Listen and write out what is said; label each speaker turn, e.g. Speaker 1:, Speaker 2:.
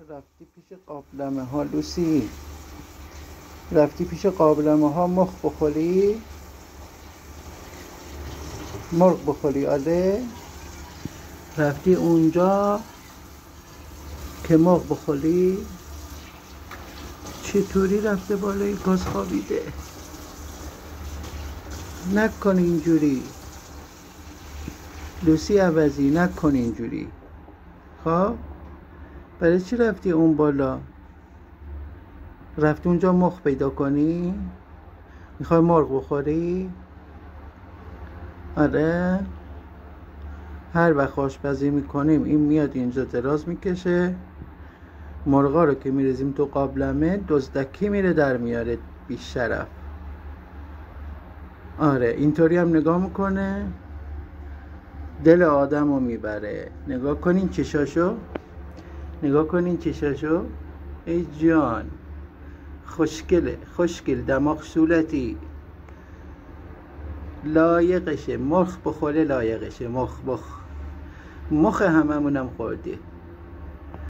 Speaker 1: رفتی پیش قابلمه ها لوسی؟ رفتی پیش قابلمه ها مخ بخوری؟ مرغ بخوری؟ آره رفتی اونجا که مرغ بخوری؟ چطوری رفته بالای گاز خوابیده؟ نکن اینجوری لوسی عوضی، نکن اینجوری. خب برای چی رفتی اون بالا؟ رفتی اونجا مخ پیدا کنی؟ میخوای مرغ بخوری؟ آره هر وقت آشپزی میکنیم این میاد اینجا دراز میکشه، مرغا رو که میریزیم تو قابلمه دزدکی میره در میاره بی شرف. آره اینطوری هم نگاه میکنه، دل آدم رو میبره. نگاه کنین چشاشو، نگاه کنین چشاشو. ای جان خوشگله، خوشگل دماغ صورتی، لایقشه. مخ بخوره لایقشه. مخ هممونم خورده.